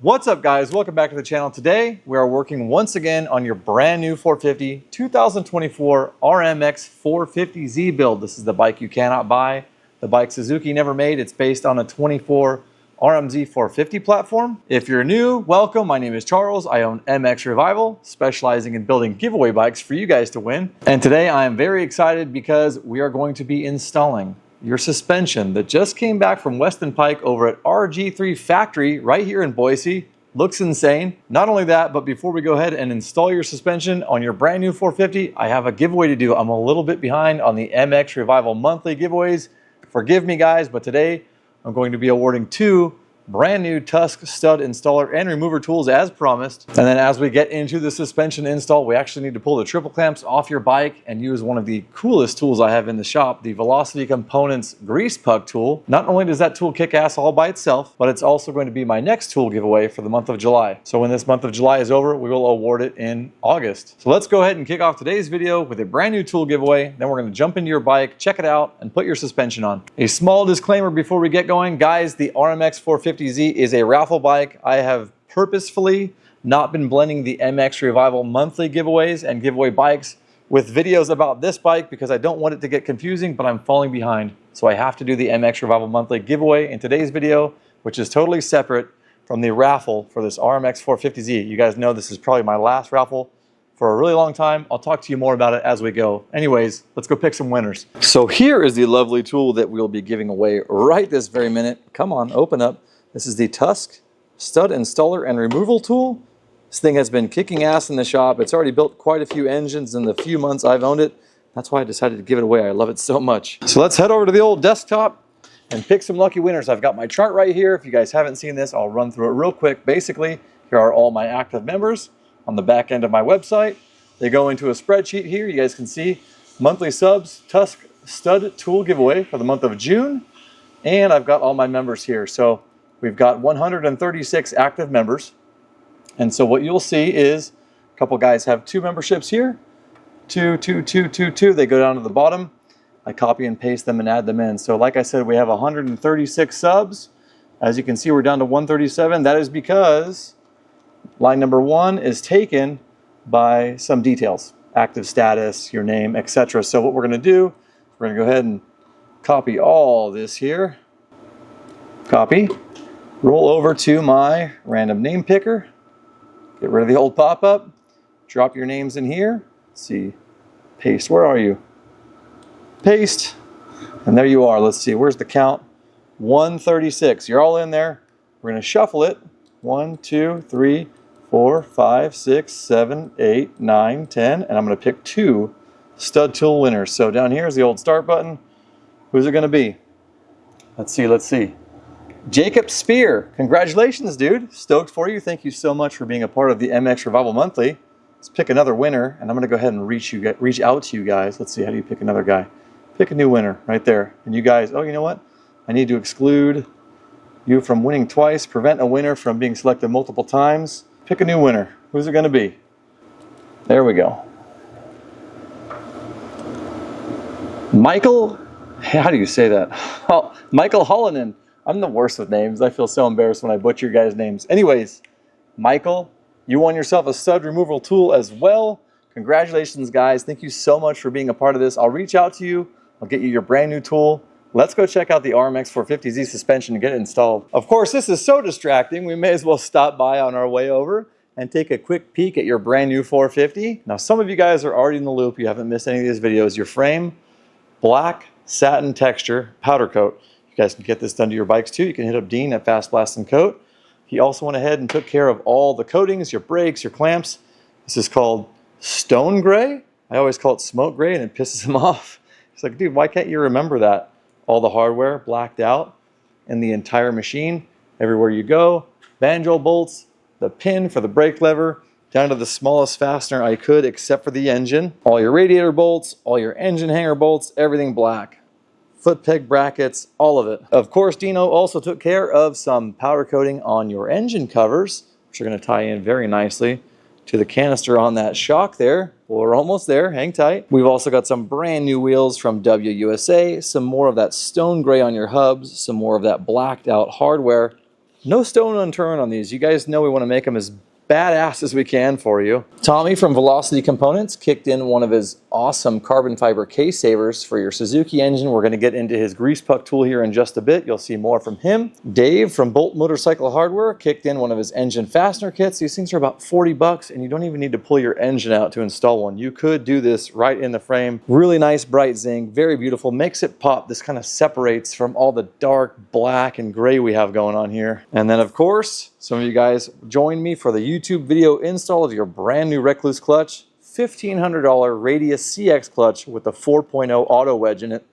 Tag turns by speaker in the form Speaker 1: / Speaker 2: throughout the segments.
Speaker 1: What's up, guys? Welcome back to the channel. Today we are working once again on your brand new 450 2024 RMX 450Z build. This is the bike you cannot buy, the bike Suzuki never made. It's based on a 24 RMZ 450 platform. If you're new, welcome. My name is Charles. I own mXrevival, specializing in building giveaway bikes for you guys to win. And today I am very excited because we are going to be installing your suspension that just came back from Weston Pike over at RG3 Factory right here in Boise. Looks insane. Not only that, but before we go ahead and install your suspension on your brand new 450, I have a giveaway to do. I'm a little bit behind on the mXrevival monthly giveaways. Forgive me, guys, but today I'm going to be awarding 2 brand new Tusk stud installer and remover tools as promised. And then as we get into the suspension install, we actually need to pull the triple clamps off your bike and use one of the coolest tools I have in the shop, the Velocity Components grease puck tool. Not only does that tool kick ass all by itself, but it's also going to be my next tool giveaway for the month of July. So when this month of July is over, we will award it in August. So let's go ahead and kick off today's video with a brand new tool giveaway. Then we're going to jump into your bike, check it out, and put your suspension on. A small disclaimer before we get going, guys, the RMX 450Z is a raffle bike. I have purposefully not been blending the mXrevival monthly giveaways and giveaway bikes with videos about this bike because I don't want it to get confusing, but I'm falling behind. So I have to do the mXrevival monthly giveaway in today's video, which is totally separate from the raffle for this RMX 450Z. You guys know this is probably my last raffle for a really long time. I'll talk to you more about it as we go. Anyways, let's go pick some winners. So here is the lovely tool that we'll be giving away right this very minute. Come on, open up. This is the Tusk stud installer and removal tool. This thing has been kicking ass in the shop. It's already built quite a few engines in the few months I've owned it. That's why I decided to give it away. I love it so much. So let's head over to the old desktop and pick some lucky winners. I've got my chart right here. If you guys haven't seen this, I'll run through it real quick. Basically, here are all my active members on the back end of my website. They go into a spreadsheet here. You guys can see monthly subs, Tusk stud tool giveaway for the month of June. And I've got all my members here. So we've got 136 active members. And so what you'll see is a couple guys have 2 memberships here. 2. They go down to the bottom. I copy and paste them and add them in. So like I said, we have 136 subs. As you can see, we're down to 137. That is because line number 1 is taken by some details, active status, your name, etc. So what we're going to do, we're going to go ahead and copy all this here. Copy. Roll over to my random name picker. Get rid of the old pop-up. Drop your names in here. Let's see. Paste. Where are you? Paste. And there you are. Let's see. Where's the count? 136. You're all in there. We're going to shuffle it. 1, 2, 3, 4, 5, 6, 7, 8, 9, 10. And I'm going to pick 2 stud tool winners. So down here is the old start button. Who's it going to be? Let's see. Let's see. Jacob Spear, congratulations, dude. Stoked for you. Thank you so much for being a part of the mXrevival monthly. Let's pick another winner, and I'm going to go ahead and reach out to you guys. Let's see, how do you pick another guy? Pick a new winner right there. And you guys, oh, you know what? I need to exclude you from winning twice, prevent a winner from being selected multiple times. Pick a new winner. Who's it going to be? There we go. Michael, how do you say that? Oh, Michael Hollinen. I'm the worst with names. I feel so embarrassed when I butcher guys' names. Anyways, Michael, you won yourself a stud removal tool as well. Congratulations, guys. Thank you so much for being a part of this. I'll reach out to you. I'll get you your brand new tool. Let's go check out the RMX 450Z suspension and get it installed. Of course, this is so distracting. We may as well stop by on our way over and take a quick peek at your brand new 450. Now, some of you guys are already in the loop. You haven't missed any of these videos. Your frame, black satin texture, powder coat. You guys can get this done to your bikes too. You can hit up Dean at Fast Blast and Coat. He also went ahead and took care of all the coatings, your brakes, your clamps. This is called stone gray. I always call it smoke gray and it pisses him off. He's like, dude, why can't you remember that? All the hardware blacked out in the entire machine. Everywhere you go, banjo bolts, the pin for the brake lever, down to the smallest fastener I could except for the engine. All your radiator bolts, all your engine hanger bolts, everything black. Foot peg brackets, all of it. Of course, Dino also took care of some powder coating on your engine covers, which are going to tie in very nicely to the canister on that shock there. Well, we're almost there, hang tight. We've also got some brand new wheels from WUSA, some more of that stone gray on your hubs, some more of that blacked out hardware, No stone unturned on these. You guys know we want to make them as badass as we can for you. Tommy from Velocity Components kicked in one of his awesome carbon fiber case savers for your Suzuki engine. We're going to get into his grease puck tool here in just a bit. You'll see more from him. Dave from Bolt Motorcycle Hardware kicked in one of his engine fastener kits. These things are about 40 bucks and you don't even need to pull your engine out to install one. You could do this right in the frame. Really nice bright zinc, very beautiful, makes it pop. This kind of separates from all the dark black and gray we have going on here. And then of course, some of you guys joined me for the YouTube video install of your brand new Rekluse clutch, $1,500 Radius CX clutch with the 4.0 auto wedge in it.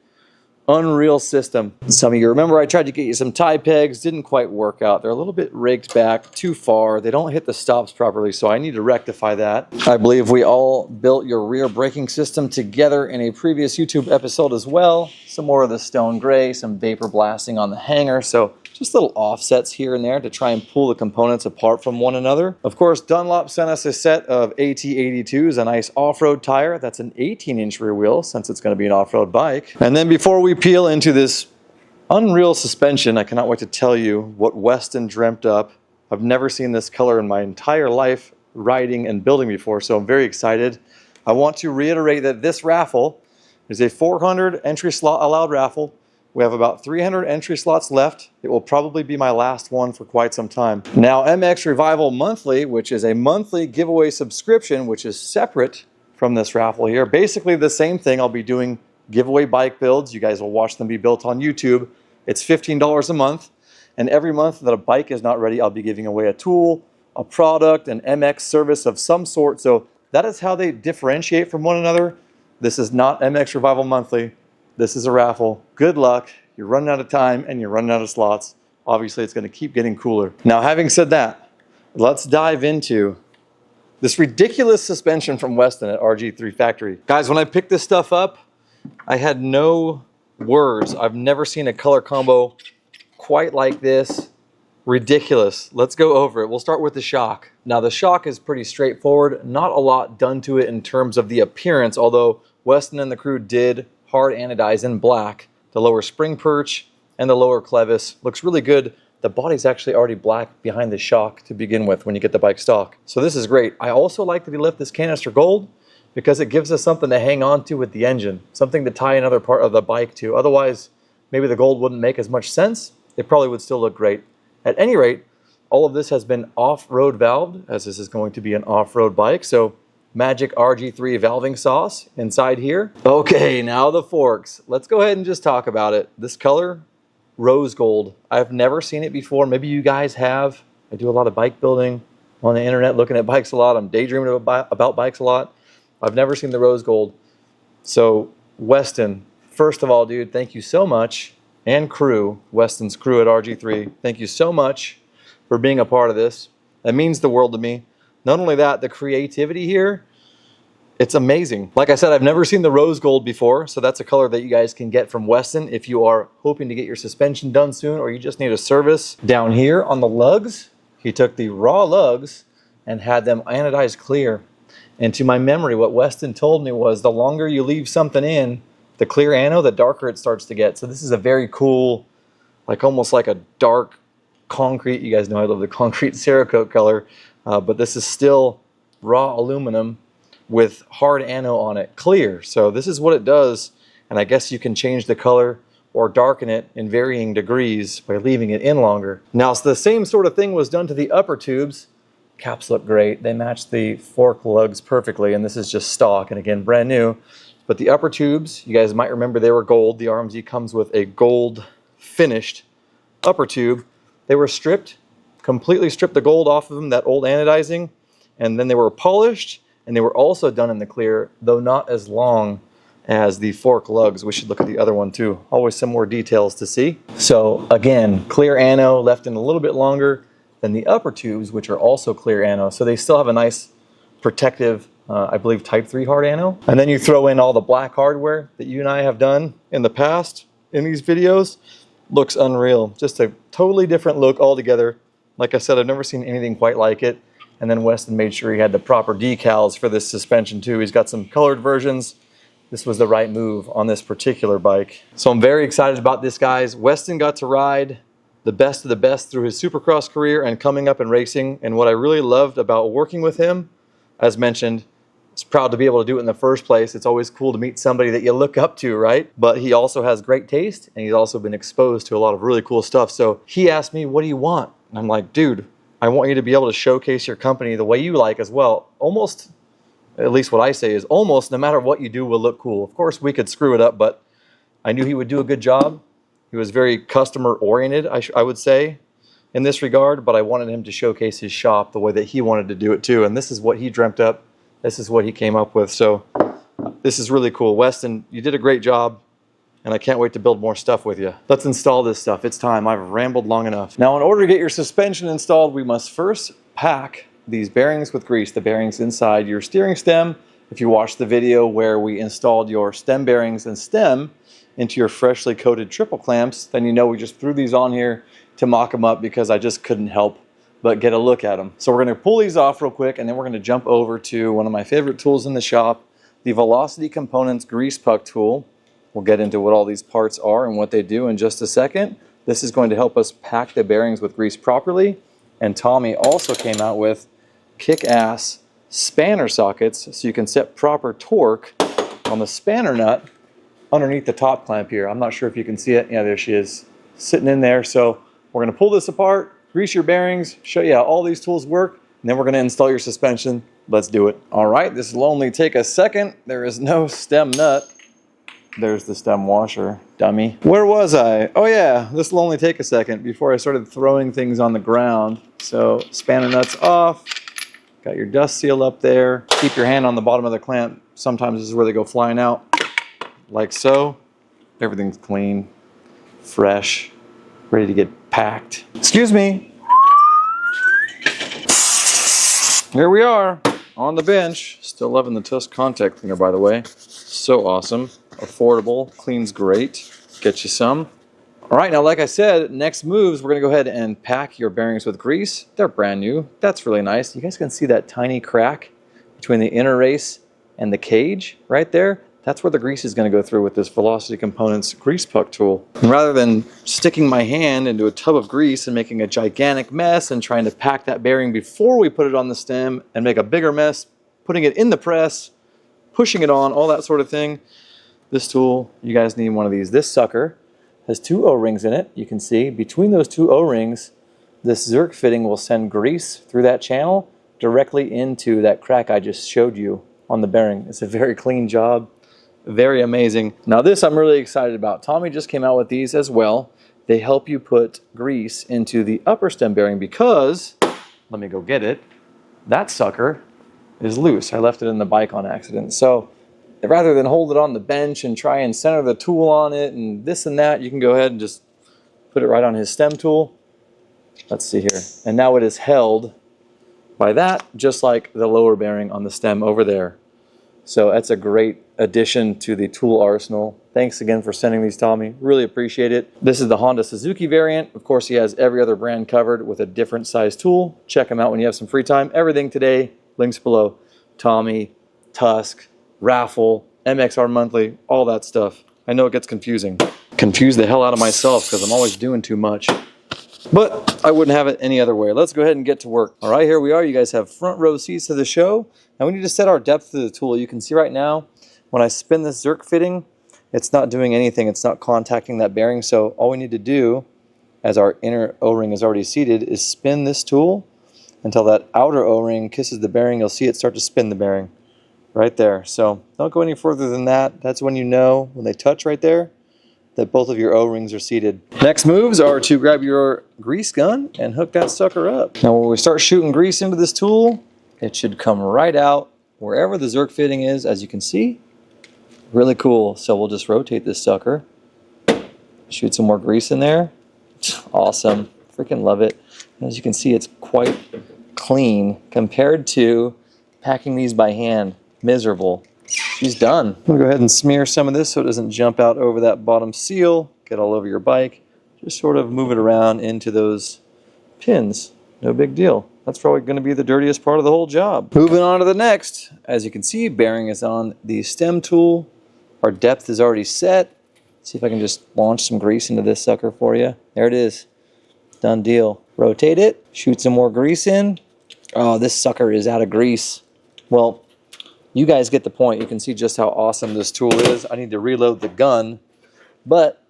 Speaker 1: Unreal system. Some of you remember I tried to get you some tie pegs, didn't quite work out. They're a little bit rigged back too far. They don't hit the stops properly, so I need to rectify that. I believe we all built your rear braking system together in a previous YouTube episode as well. Some more of the stone gray, some vapor blasting on the hanger, so just little offsets here and there to try and pull the components apart from one another. Of course, Dunlop sent us a set of AT82s, a nice off-road tire. That's an 18-inch rear wheel since it's going to be an off-road bike. And then before we peel into this unreal suspension, I cannot wait to tell you what Weston dreamt up. I've never seen this color in my entire life riding and building before, so I'm very excited. I want to reiterate that this raffle is a 400 entry slot allowed raffle. We have about 300 entry slots left. It will probably be my last one for quite some time. Now, mXrevival Monthly, which is a monthly giveaway subscription, which is separate from this raffle here. Basically the same thing. I'll be doing giveaway bike builds. You guys will watch them be built on YouTube. It's $15 a month. And every month that a bike is not ready, I'll be giving away a tool, a product, an MX service of some sort. So that is how they differentiate from one another. This is not mXrevival Monthly. This is a raffle. Good luck. You're running out of time and you're running out of slots. Obviously, it's going to keep getting cooler. Now, having said that, let's dive into this ridiculous suspension from Weston at RG3 Factory. Guys, when I picked this stuff up, I had no words. I've never seen a color combo quite like this. Ridiculous. Let's go over it. We'll start with the shock. Now, the shock is pretty straightforward. Not a lot done to it in terms of the appearance, although Weston and the crew did hard anodize in black. The lower spring perch and the lower clevis looks really good. The body's actually already black behind the shock to begin with when you get the bike stock. So this is great. I also like that he left this canister gold because it gives us something to hang on to with the engine, something to tie another part of the bike to. Otherwise, maybe the gold wouldn't make as much sense. It probably would still look great. At any rate, all of this has been off-road valved, as this is going to be an off-road bike. So magic RG3 valving sauce inside here. Okay, now the forks. Let's go ahead and just talk about it. This color, rose gold. I've never seen it before. Maybe you guys have. I do a lot of bike building on the internet, looking at bikes a lot. I'm daydreaming about bikes a lot. I've never seen the rose gold. So Weston, first of all, dude, thank you so much. And crew, Weston's crew at RG3, thank you so much for being a part of this. That means the world to me. Not only that, the creativity here, it's amazing. Like I said, I've never seen the rose gold before, so that's a color that you guys can get from Weston if you are hoping to get your suspension done soon or you just need a service. Down here on the lugs, he took the raw lugs and had them anodized clear. And to my memory, what Weston told me was the longer you leave something in, the clear anode, the darker it starts to get. So this is a very cool, like almost like a dark concrete. You guys know I love the concrete Cerakote color. But this is still raw aluminum with hard anode on it, clear. So this is what it does, and I guess you can change the color or darken it in varying degrees by leaving it in longer. Now, so the same sort of thing was done to the upper tubes. Caps look great. They match the fork lugs perfectly, and this is just stock, and again, brand new. But the upper tubes, you guys might remember they were gold. The RMZ comes with a gold finished upper tube. They were stripped, completely stripped the gold off of them, that old anodizing, and then they were polished, and they were also done in the clear, though not as long as the fork lugs. We should look at the other one too. Always some more details to see. So again, clear anode left in a little bit longer than the upper tubes, which are also clear anode. So they still have a nice protective, I believe, Type 3 hard anode. And then you throw in all the black hardware that you and I have done in the past in these videos. Looks unreal. Just a totally different look altogether. Like I said, I've never seen anything quite like it. And then Weston made sure he had the proper decals for this suspension too. He's got some colored versions. This was the right move on this particular bike. So I'm very excited about this, guys. Weston got to ride the best of the best through his Supercross career and coming up in racing. And what I really loved about working with him, as mentioned, is proud to be able to do it in the first place. It's always cool to meet somebody that you look up to, right? But he also has great taste, and he's also been exposed to a lot of really cool stuff. So he asked me, what do you want? And I'm like, dude, I want you to be able to showcase your company the way you like as well. Almost, at least what I say is almost no matter what you do will look cool. Of course, we could screw it up, but I knew he would do a good job. He was very customer oriented, I would say, in this regard, but I wanted him to showcase his shop the way that he wanted to do it too. And this is what he dreamt up. This is what he came up with. So this is really cool. Weston, you did a great job, and I can't wait to build more stuff with you. Let's install this stuff. It's time. I've rambled long enough. Now, in order to get your suspension installed, we must first pack these bearings with grease, the bearings inside your steering stem. If you watched the video where we installed your stem bearings and stem into your freshly coated triple clamps, then you know we just threw these on here to mock them up because I just couldn't help but get a look at them. So we're going to pull these off real quick, and then we're going to jump over to one of my favorite tools in the shop, the Velocity Components Grease Puck tool. We'll get into what all these parts are and what they do in just a second. This is going to help us pack the bearings with grease properly. And Tommy also came out with kick-ass spanner sockets so you can set proper torque on the spanner nut underneath the top clamp here. I'm not sure if you can see it. Yeah, there she is, sitting in there. So we're going to pull this apart, grease your bearings, show you how all these tools work, and then we're going to install your suspension. Let's do it. All right, this will only take a second. There is no stem nut. There's the stem washer, dummy. Where was I? Oh yeah, this will only take a second before I started throwing things on the ground. So spanner nuts off. Got your dust seal up there. Keep your hand on the bottom of the clamp. Sometimes this is where they go flying out. Like so. Everything's clean, fresh, ready to get packed. Excuse me. Here we are on the bench. Still loving the Tusk contact cleaner, by the way. So awesome. Affordable, cleans great. Get you some. All right, now like I said, next moves, we're gonna go ahead and pack your bearings with grease. They're brand new. That's really nice. You guys can see that tiny crack between the inner race and the cage right there. That's where the grease is gonna go through with this Velocity Components Grease Puck tool. And rather than sticking my hand into a tub of grease and making a gigantic mess and trying to pack that bearing before we put it on the stem and make a bigger mess, putting it in the press, pushing it on, all that sort of thing, this tool, you guys need one of these. This sucker has 2 O-rings in it. You can see between those 2 O-rings, this Zerk fitting will send grease through that channel directly into that crack I just showed you on the bearing. It's a very clean job, very amazing. Now this I'm really excited about. Tommy just came out with these as well. They help you put grease into the upper stem bearing because, let me go get it, that sucker is loose. I left it in the bike on accident. So rather than hold it on the bench and try and center the tool on it and this and that, you can go ahead and just put it right on his stem tool. Let's see here. And now it is held by that, just like the lower bearing on the stem over there. So that's a great addition to the tool arsenal. Thanks again for sending these, Tommy. Really appreciate it. This is the Honda Suzuki variant. Of course, he has every other brand covered with a different size tool. Check him out when you have some free time. Everything today, links below. Tommy, Tusk, Raffle, MXR Monthly, all that stuff. I know it gets confusing. Confuse the hell out of myself because I'm always doing too much. But I wouldn't have it any other way. Let's go ahead and get to work. All right, here we are. You guys have front row seats to the show. Now we need to set our depth to the tool. You can see right now, when I spin this Zerk fitting, it's not doing anything. It's not contacting that bearing. So all we need to do, as our inner O-ring is already seated, is spin this tool until that outer O-ring kisses the bearing. You'll see it start to spin the bearing right there. So don't go any further than that. That's when you know, when they touch right there, that both of your O-rings are seated. Next moves are to grab your grease gun and hook that sucker up. Now when we start shooting grease into this tool, it should come right out wherever the Zerk fitting is, as you can see. Really cool. So we'll just rotate this sucker, shoot some more grease in there. Awesome. Freaking love it. And as you can see, it's quite clean compared to packing these by hand. Miserable. She's done. I'm gonna go ahead and smear some of this so it doesn't jump out over that bottom seal, get all over your bike. Just sort of move it around into those pins. No big deal. That's probably going to be the dirtiest part of the whole job. Moving on to the next. As you can see, bearing is on the stem tool. Our depth is already set. See if I can just launch some grease into this sucker for you. There it is. Done deal. Rotate it, shoot some more grease in. Oh, this sucker is out of grease. Well, you guys get the point. You can see just how awesome this tool is. I need to reload the gun, but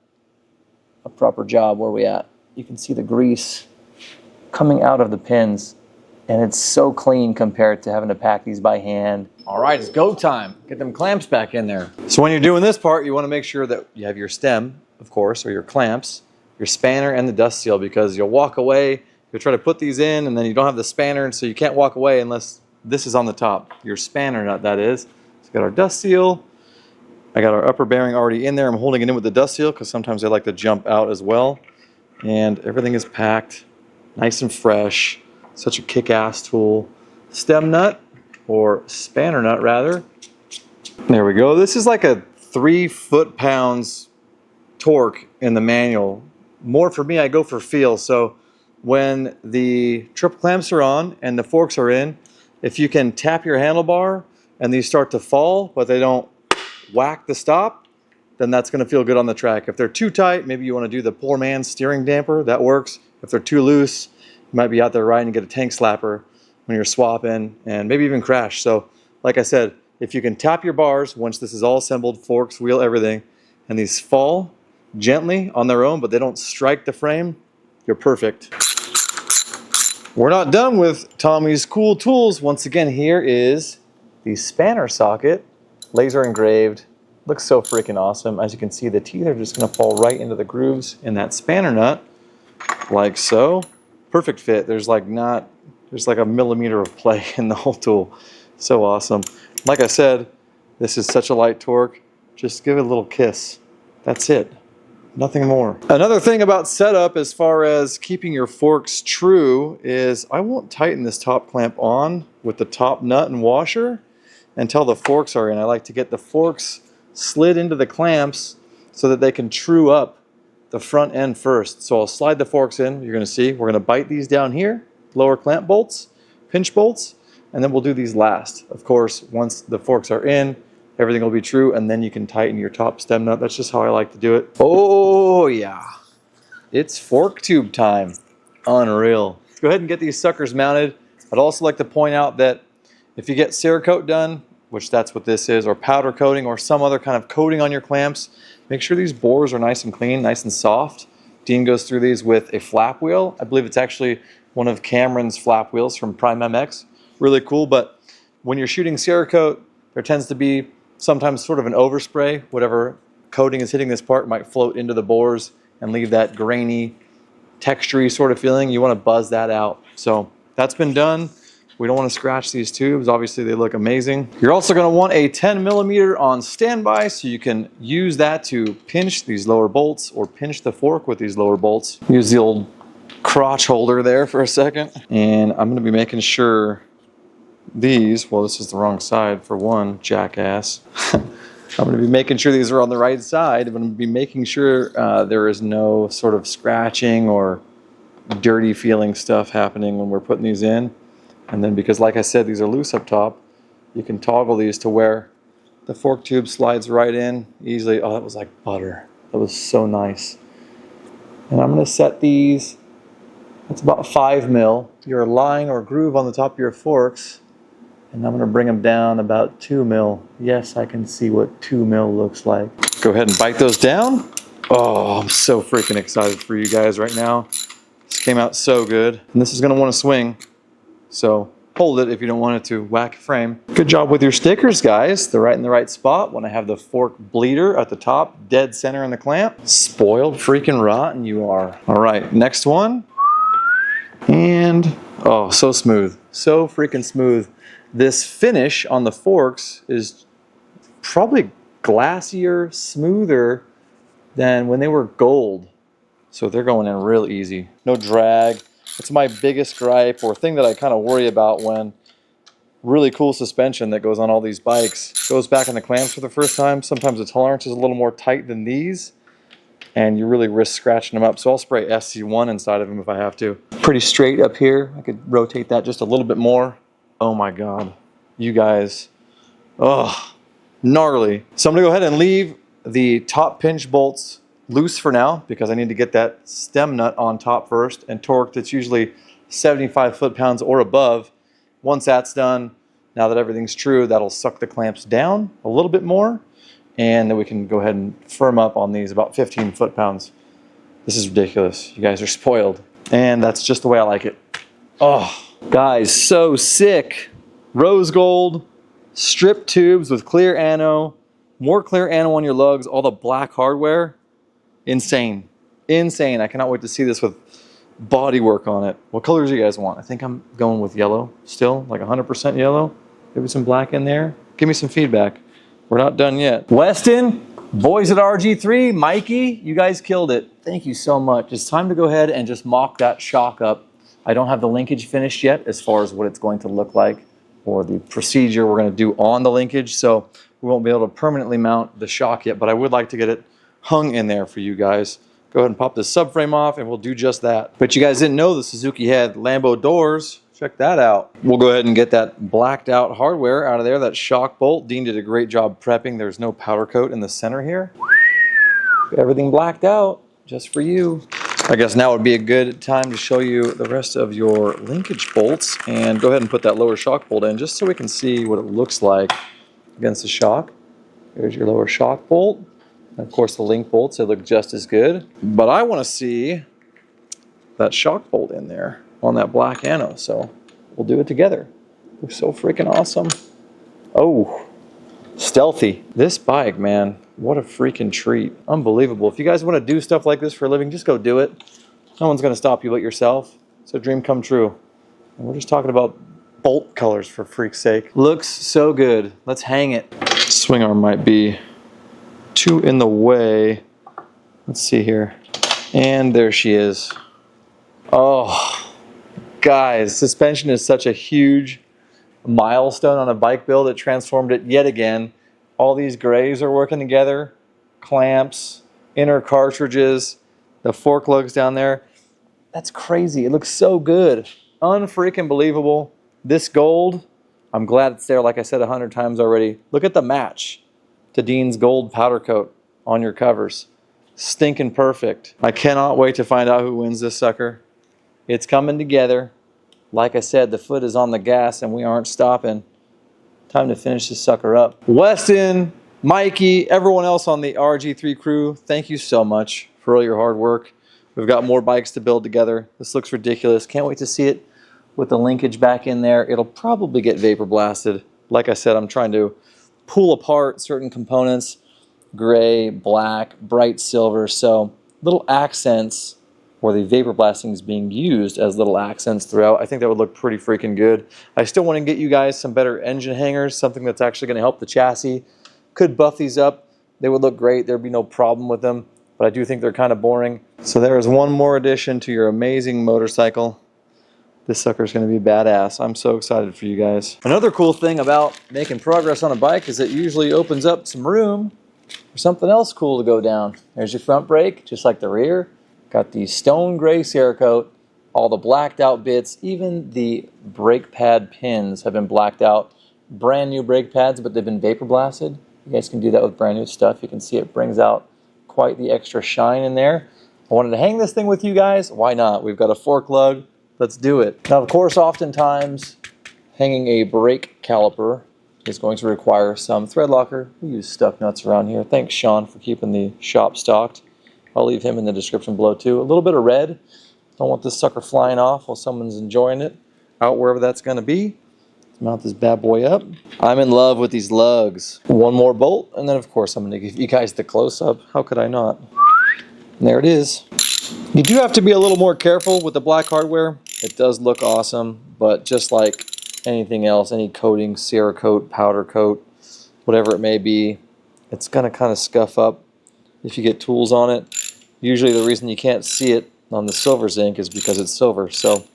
Speaker 1: a proper job. Where we at? You can see the grease coming out of the pins, and it's so clean compared to having to pack these by hand. All right, it's go time. Get them clamps back in there. So when you're doing this part, you want to make sure that you have your stem, of course, or your clamps, your spanner, and the dust seal, because you'll walk away, you'll try to put these in, and then you don't have the spanner, and so you can't walk away unless this is on the top. Your spanner nut, that is. So we got our dust seal. I got our upper bearing already in there. I'm holding it in with the dust seal because sometimes they like to jump out as well. And everything is packed, nice and fresh. Such a kick-ass tool. Stem nut, or spanner nut rather. There we go. This is like a 3 foot-pounds torque in the manual. More for me, I go for feel. So when the triple clamps are on and the forks are in, if you can tap your handlebar and these start to fall, but they don't whack the stop, then that's going to feel good on the track. If they're too tight, maybe you want to do the poor man's steering damper. That works. If they're too loose, you might be out there riding and get a tank slapper when you're swapping, and maybe even crash. So like I said, if you can tap your bars once this is all assembled, forks, wheel, everything, and these fall gently on their own, but they don't strike the frame, you're perfect. We're not done with Tommy's cool tools. Once again, here is the spanner socket, laser engraved. Looks so freaking awesome. As you can see, the teeth are just going to fall right into the grooves in that spanner nut, like so. Perfect fit. There's like a millimeter of play in the whole tool. So awesome. Like I said, this is such a light torque. Just give it a little kiss. That's it. Nothing more. Another thing about setup as far as keeping your forks true is I won't tighten this top clamp on with the top nut and washer until the forks are in. I like to get the forks slid into the clamps so that they can true up the front end first. So I'll slide the forks in. You're going to see we're going to bite these down here, lower clamp bolts, pinch bolts, and then we'll do these last. Of course, once the forks are in, everything will be true, and then you can tighten your top stem nut. That's just how I like to do it. Oh yeah, it's fork tube time. Unreal. Go ahead and get these suckers mounted. I'd also like to point out that if you get Cerakote done, which that's what this is, or powder coating, or some other kind of coating on your clamps, make sure these bores are nice and clean, nice and soft. Dean goes through these with a flap wheel. I believe it's actually one of Cameron's flap wheels from Prime MX. Really cool, but when you're shooting Cerakote, there tends to be sometimes sort of an overspray. Whatever coating is hitting this part might float into the bores and leave that grainy, textury sort of feeling. You want to buzz that out. So that's been done. We don't want to scratch these tubes. Obviously, they look amazing. You're also going to want a 10mm on standby so you can use that to pinch these lower bolts or pinch the fork with these lower bolts. Use the old crotch holder there for a second. And I'm going to be making sure these, well, this is the wrong side for one, jackass. I'm going to be making sure these are on the right side. I'm going to be making sure there is no sort of scratching or dirty feeling stuff happening when we're putting these in. And then because, like I said, these are loose up top, you can toggle these to where the fork tube slides right in easily. Oh, that was like butter. That was so nice. And I'm going to set these, that's about 5 mil, your line or groove on the top of your forks. And I'm going to bring them down about 2 mil. Yes, I can see what 2 mil looks like. Go ahead and bite those down. Oh, I'm so freaking excited for you guys right now. This came out so good. And this is going to want to swing. So hold it if you don't want it to whack frame. Good job with your stickers, guys. They're right in the right spot. When I have the fork bleeder at the top, dead center in the clamp. Spoiled freaking rotten you are. All right, next one. And, oh, so smooth. So freaking smooth. This finish on the forks is probably glassier, smoother than when they were gold. So they're going in real easy. No drag. It's my biggest gripe or thing that I kind of worry about when really cool suspension that goes on all these bikes goes back in the clamps for the first time. Sometimes the tolerance is a little more tight than these, and you really risk scratching them up. So I'll spray SC1 inside of them if I have to. Pretty straight up here. I could rotate that just a little bit more. Oh my God, you guys, oh, gnarly. So I'm gonna go ahead and leave the top pinch bolts loose for now because I need to get that stem nut on top first and torqued. It's usually 75 foot-pounds or above. Once that's done, now that everything's true, that'll suck the clamps down a little bit more, and then we can go ahead and firm up on these about 15 foot-pounds. This is ridiculous. You guys are spoiled. And that's just the way I like it. Oh, guys, so sick. Rose gold, strip tubes with clear ano, more clear ano on your lugs, all the black hardware. Insane. Insane. I cannot wait to see this with body work on it. What colors do you guys want? I think I'm going with yellow still, like 100% yellow. Maybe some black in there. Give me some feedback. We're not done yet. Weston, boys at RG3, Mikey, you guys killed it. Thank you so much. It's time to go ahead and just mock that shock up. I don't have the linkage finished yet as far as what it's going to look like or the procedure we're going to do on the linkage, so we won't be able to permanently mount the shock yet, but I would like to get it hung in there for you guys. Go ahead and pop this subframe off and we'll do just that. But you guys didn't know the Suzuki had Lambo doors. Check that out. We'll go ahead and get that blacked out hardware out of there, that shock bolt. Dean did a great job prepping. There's no powder coat in the center here. Everything blacked out just for you. I guess now would be a good time to show you the rest of your linkage bolts, and go ahead and put that lower shock bolt in just so we can see what it looks like against the shock. There's your lower shock bolt. And of course the link bolts, they look just as good. But I want to see that shock bolt in there on that black ano, so we'll do it together. Looks so freaking awesome. Oh, stealthy. This bike, man, what a freaking treat. Unbelievable. If you guys want to do stuff like this for a living, just go do it. No one's going to stop you but yourself. It's a dream come true. And we're just talking about bolt colors for freak's sake. Looks so good. Let's hang it. Swing arm might be too in the way. Let's see here. And there she is. Oh, guys, suspension is such a huge milestone on a bike build. It transformed it yet again. All these grays are working together. Clamps, inner cartridges, the fork lugs down there. That's crazy. It looks so good. Unfreaking believable. This gold, I'm glad it's there, like I said 100 times already. Look at the match to Dean's gold powder coat on your covers. Stinking perfect. I cannot wait to find out who wins this sucker. It's coming together. Like I said, the foot is on the gas and we aren't stopping. Time to finish this sucker up. Weston, Mikey, everyone else on the RG3 crew, thank you so much for all your hard work. We've got more bikes to build together. This looks ridiculous. Can't wait to see it with the linkage back in there. It'll probably get vapor blasted. Like I said, I'm trying to pull apart certain components, gray, black, bright silver, so little accents where the vapor blasting is being used as little accents throughout. I think that would look pretty freaking good. I still want to get you guys some better engine hangers, something that's actually going to help the chassis. Could buff these up. They would look great. There'd be no problem with them, but I do think they're kind of boring. So there is one more addition to your amazing motorcycle. This sucker's going to be badass. I'm so excited for you guys. Another cool thing about making progress on a bike is it usually opens up some room for something else cool to go down. There's your front brake, just like the rear. Got the stone gray Cerakote, all the blacked out bits, even the brake pad pins have been blacked out. Brand new brake pads, but they've been vapor blasted. You guys can do that with brand new stuff. You can see it brings out quite the extra shine in there. I wanted to hang this thing with you guys. Why not? We've got a fork lug. Let's do it. Now, of course, oftentimes hanging a brake caliper is going to require some thread locker. We use stuck nuts around here. Thanks, Sean, for keeping the shop stocked. I'll leave him in the description below too. A little bit of red. Don't want this sucker flying off while someone's enjoying it out wherever that's going to be. Let's mount this bad boy up. I'm in love with these lugs. One more bolt, and then of course I'm going to give you guys the close-up. How could I not? And there it is. You do have to be a little more careful with the black hardware. It does look awesome, but just like anything else, any coating, Cerakote, powder coat, whatever it may be, it's going to kind of scuff up if you get tools on it. Usually the reason you can't see it on the silver zinc is because it's silver, so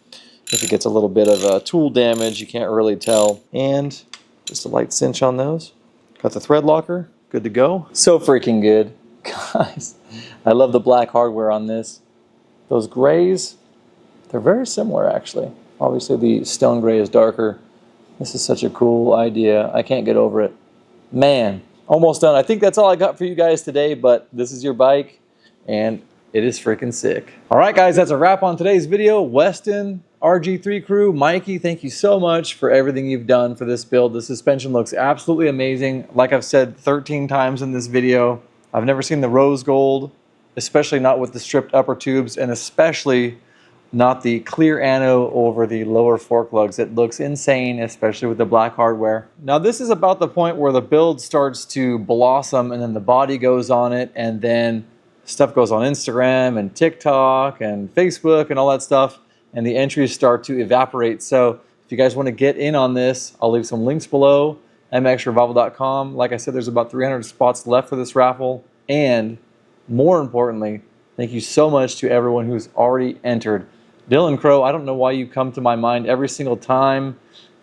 Speaker 1: if it gets a little bit of tool damage, you can't really tell. And just a light cinch on those. Got the thread locker, good to go. So freaking good. Guys, I love the black hardware on this. Those grays, they're very similar actually. Obviously the stone gray is darker. This is such a cool idea. I can't get over it. Man, almost done. I think that's all I got for you guys today, but this is your bike, and it is freaking sick. All right, guys, that's a wrap on today's video. Weston, RG3 crew, Mikey, thank you so much for everything you've done for this build. The suspension looks absolutely amazing. Like I've said 13 times in this video, I've never seen the rose gold, especially not with the stripped upper tubes, and especially not the clear ano over the lower fork lugs. It looks insane, especially with the black hardware. Now this is about the point where the build starts to blossom and then the body goes on it, and then stuff goes on Instagram and TikTok and Facebook and all that stuff, and the entries start to evaporate. So if you guys want to get in on this, I'll leave some links below, mxrevival.com. Like I said, there's about 300 spots left for this raffle, and more importantly, thank you so much to everyone who's already entered. Dylan Crow, I don't know why you come to my mind every single time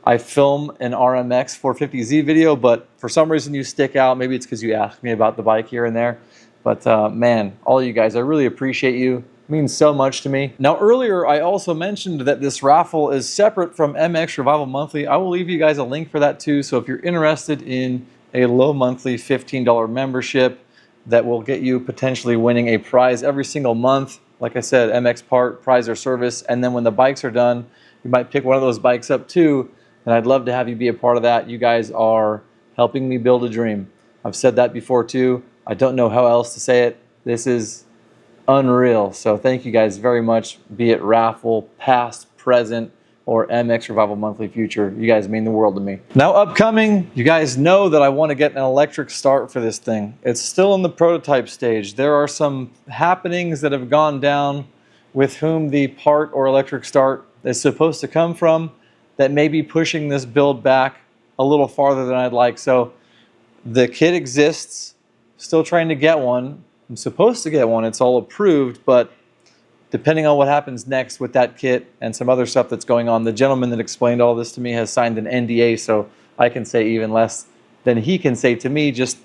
Speaker 1: I film an RMX 450Z video, but for some reason you stick out. Maybe it's because you asked me about the bike here and there. But man, all you guys, I really appreciate you. It means so much to me. Now earlier, I also mentioned that this raffle is separate from mXrevival Monthly. I will leave you guys a link for that too. So if you're interested in a low monthly $15 membership that will get you potentially winning a prize every single month, like I said, MX part, prize or service, and then when the bikes are done, you might pick one of those bikes up too, and I'd love to have you be a part of that. You guys are helping me build a dream. I've said that before too. I don't know how else to say it. This is unreal. So thank you guys very much, be it raffle, past, present, or mXrevival Monthly future. You guys mean the world to me. Now upcoming, you guys know that I want to get an electric start for this thing. It's still in the prototype stage. There are some happenings that have gone down with whom the part or electric start is supposed to come from that may be pushing this build back a little farther than I'd like. So the kit exists, still trying to get one. I'm supposed to get one, it's all approved, but depending on what happens next with that kit and some other stuff that's going on, the gentleman that explained all this to me has signed an NDA, so I can say even less than he can say to me, just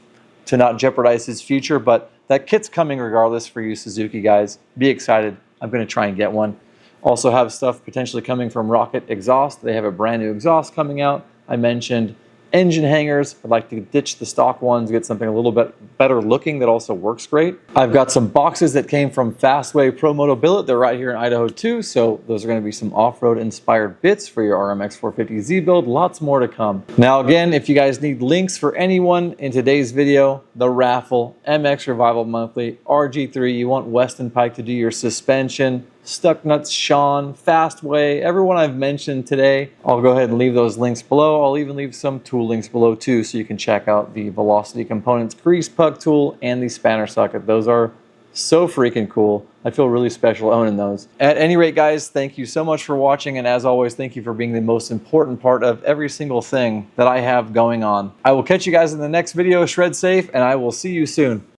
Speaker 1: to not jeopardize his future. But that kit's coming regardless for you Suzuki guys. Be excited. I'm going to try and get one. Also have stuff potentially coming from Rocket Exhaust. They have a brand new exhaust coming out. I mentioned engine hangers. I'd like to ditch the stock ones, get something a little bit better looking that also works great. I've got some boxes that came from Fastway Pro Moto Billet. They're right here in Idaho too, so those are going to be some off-road inspired bits for your RMX 450Z build. Lots more to come. Now again, if you guys need links for anyone in today's video, the raffle, mXrevival Monthly, RG3, you want Weston Pike to do your suspension, Stuck Nuts, Sean, Fastway, everyone I've mentioned today, I'll go ahead and leave those links below. I'll even leave some tool links below too, so you can check out the Velocity Components grease plug tool and the spanner socket. Those are so freaking cool. I feel really special owning those. At any rate, guys, thank you so much for watching, and as always, thank you for being the most important part of every single thing that I have going on. I will catch you guys in the next video. Shred safe, and I will see you soon.